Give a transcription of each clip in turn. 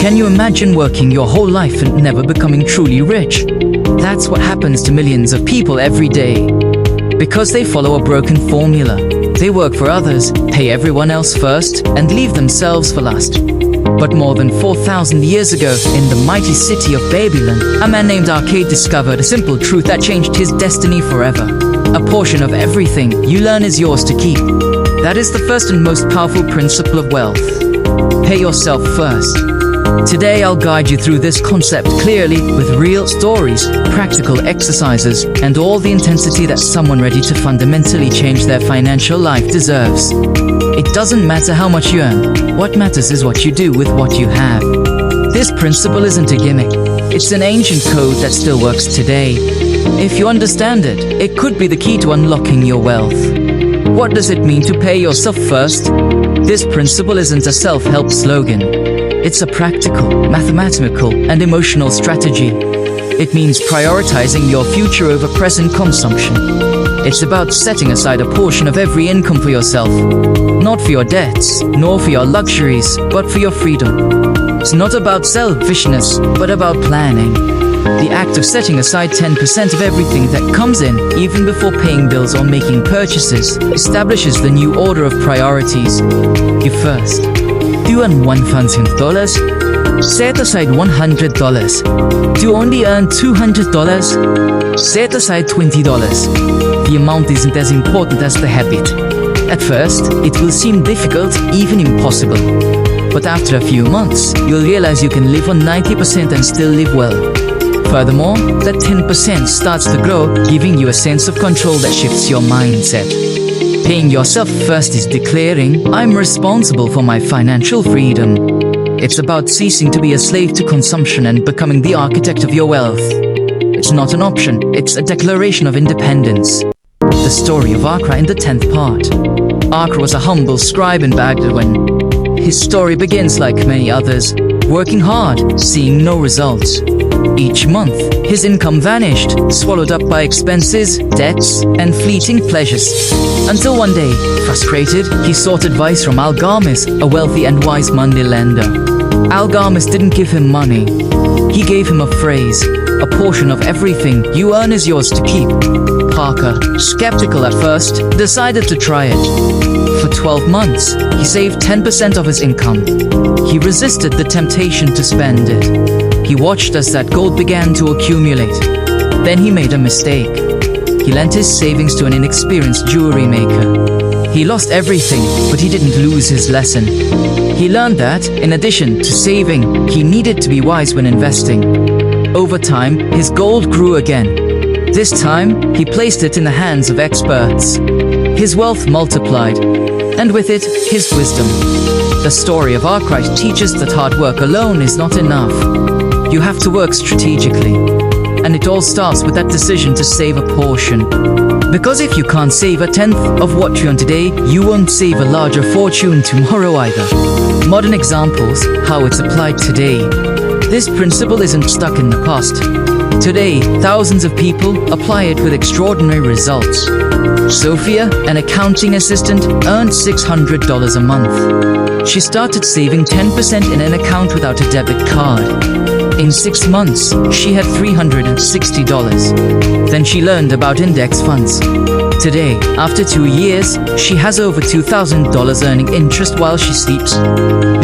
Can you imagine working your whole life and never becoming truly rich? That's what happens to millions of people every day. Because they follow a broken formula. They work for others, pay everyone else first, and leave themselves for last. But more than 4,000 years ago, in the mighty city of Babylon, a man named Arcade discovered a simple truth that changed his destiny forever. A portion of everything you learn is yours to keep. That is the first and most powerful principle of wealth. Pay yourself first. Today I'll guide you through this concept clearly with real stories, practical exercises, and all the intensity that someone ready to fundamentally change their financial life deserves. It doesn't matter how much you earn. What matters is what you do with what you have. This principle isn't a gimmick. It's an ancient code that still works today. If you understand it, it could be the key to unlocking your wealth. What does it mean to pay yourself first? This principle isn't a self-help slogan. It's a practical, mathematical, and emotional strategy. It means prioritizing your future over present consumption. It's about setting aside a portion of every income for yourself. Not for your debts, nor for your luxuries, but for your freedom. It's not about selfishness, but about planning. The act of setting aside 10% of everything that comes in, even before paying bills or making purchases, establishes the new order of priorities. You first. Do you earn $1,000? Set aside $100. Do you only earn $200? Set aside $20. The amount isn't as important as the habit. At first, it will seem difficult, even impossible. But after a few months, you'll realize you can live on 90% and still live well. Furthermore, that 10% starts to grow, giving you a sense of control that shifts your mindset. Paying yourself first is declaring, I'm responsible for my financial freedom. It's about ceasing to be a slave to consumption and becoming the architect of your wealth. It's not an option, it's a declaration of independence. The story of Akra in the 10th part. Akra was a humble scribe in Baghdad when his story begins like many others, working hard, seeing no results. Each month, his income vanished, swallowed up by expenses, debts, and fleeting pleasures. Until one day, frustrated, he sought advice from Al-Ghamis, a wealthy and wise money lender. Al-Ghamis didn't give him money. He gave him a phrase, a portion of everything you earn is yours to keep. Parker, skeptical at first, decided to try it. For 12 months, he saved 10% of his income. He resisted the temptation to spend it. He watched as that gold began to accumulate. Then he made a mistake. He lent his savings to an inexperienced jewelry maker. He lost everything, but he didn't lose his lesson. He learned that, in addition to saving, he needed to be wise when investing. Over time, his gold grew again. This time, he placed it in the hands of experts. His wealth multiplied, and with it, his wisdom. The story of Akra teaches that hard work alone is not enough. You have to work strategically. And it all starts with that decision to save a portion. Because if you can't save a tenth of what you earn today, you won't save a larger fortune tomorrow either. Modern examples, how it's applied today. This principle isn't stuck in the past. Today, thousands of people apply it with extraordinary results. Sophia, an accounting assistant, earned $600 a month. She started saving 10% in an account without a debit card. In 6 months, she had $360. Then she learned about index funds. Today, after 2 years, she has over $2,000 earning interest while she sleeps.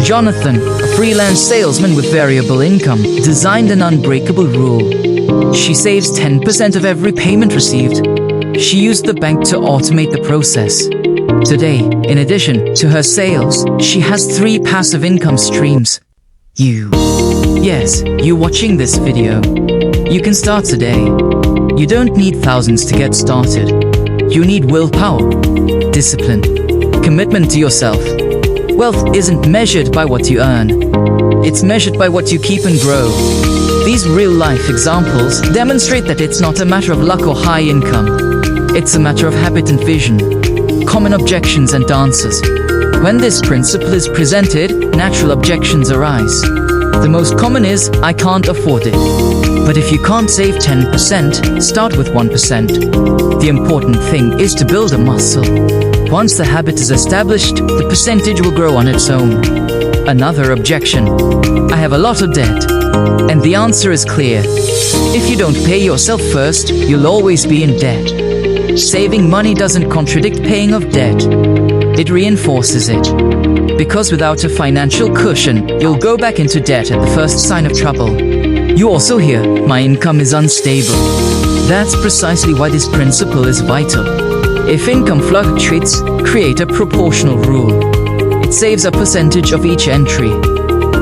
Jonathan, a freelance salesman with variable income, designed an unbreakable rule. She saves 10% of every payment received. She used the bank to automate the process. Today, in addition to her sales, she has 3 passive income streams. Yes, you watching this video. You can start today. You don't need thousands to get started. You need willpower, discipline, commitment to yourself. Wealth isn't measured by what you earn. It's measured by what you keep and grow. These real-life examples demonstrate that it's not a matter of luck or high income. It's a matter of habit and vision, common objections and answers. When this principle is presented, natural objections arise. The most common is, I can't afford it. But if you can't save 10%, start with 1%. The important thing is to build a muscle. Once the habit is established, the percentage will grow on its own. Another objection: I have a lot of debt. And the answer is clear. If you don't pay yourself first, you'll always be in debt. Saving money doesn't contradict paying off debt. It reinforces it. Because without a financial cushion, you'll go back into debt at the first sign of trouble. You also hear, my income is unstable. That's precisely why this principle is vital. If income fluctuates, create a proportional rule. It saves a percentage of each entry.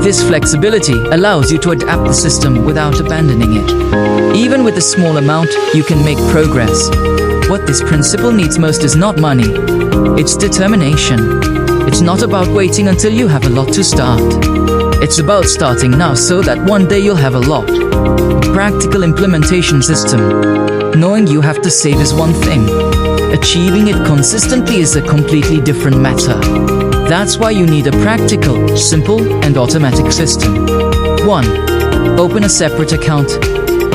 This flexibility allows you to adapt the system without abandoning it. Even with a small amount, you can make progress. What this principle needs most is not money. It's determination. It's not about waiting until you have a lot to start. It's about starting now so that one day you'll have a lot. Practical implementation system. Knowing you have to save is one thing. Achieving it consistently is a completely different matter. That's why you need a practical, simple, and automatic system. 1. Open a separate account.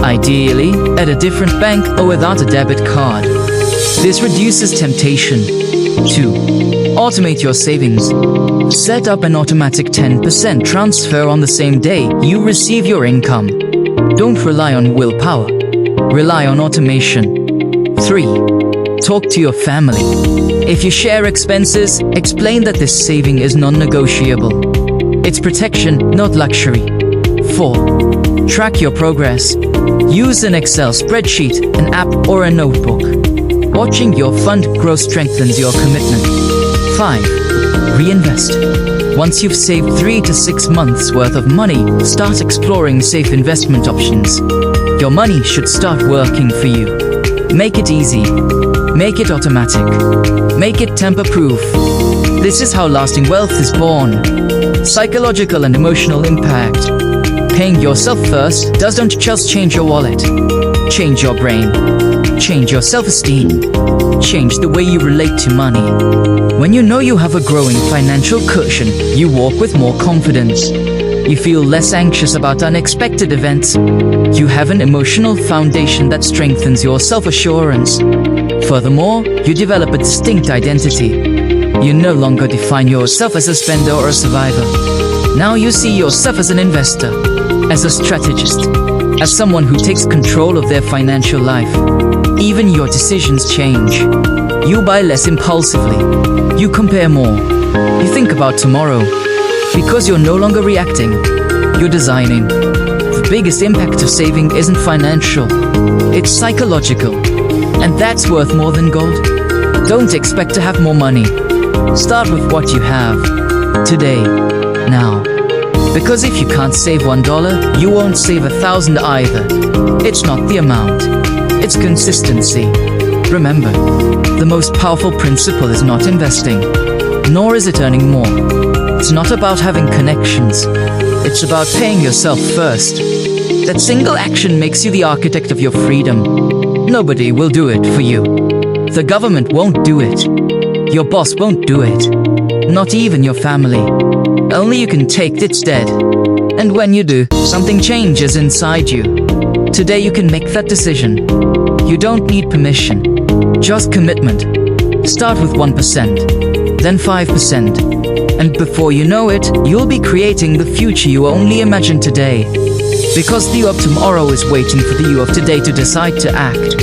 Ideally, at a different bank or without a debit card. This reduces temptation. 2. Automate your savings. Set up an automatic 10% transfer on the same day you receive your income. Don't rely on willpower. Rely on automation. 3. Talk to your family. If you share expenses, explain that this saving is non-negotiable. It's protection, not luxury. 4. Track your progress. Use an Excel spreadsheet, an app, or a notebook. Watching your fund grow strengthens your commitment. 5. Reinvest. Once you've saved 3 to 6 months worth of money, start exploring safe investment options. Your money should start working for you. Make it easy. Make it automatic. Make it tamper-proof. This is how lasting wealth is born. Psychological and emotional impact. Paying yourself first doesn't just change your wallet. Change your brain. Change your self-esteem. Change the way you relate to money. When you know you have a growing financial cushion, you walk with more confidence. You feel less anxious about unexpected events. You have an emotional foundation that strengthens your self-assurance. Furthermore, you develop a distinct identity. You no longer define yourself as a spender or a survivor. Now you see yourself as an investor, as a strategist, as someone who takes control of their financial life. Even your decisions change. You buy less impulsively. You compare more. You think about tomorrow. Because you're no longer reacting, you're designing. The biggest impact of saving isn't financial, it's psychological. And that's worth more than gold. Don't expect to have more money. Start with what you have. Today. Now. Because if you can't save $1, you won't save 1,000 either. It's not the amount. It's consistency. Remember, the most powerful principle is not investing, nor is it earning more. It's not about having connections. It's about paying yourself first. That single action makes you the architect of your freedom. Nobody will do it for you. The government won't do it. Your boss won't do it. Not even your family. Only you can take it instead. And when you do, something changes inside you. Today you can make that decision. You don't need permission. Just commitment. Start with 1%. Then 5%. And before you know it, you'll be creating the future you only imagine today. Because the you of tomorrow is waiting for the you of today to decide to act.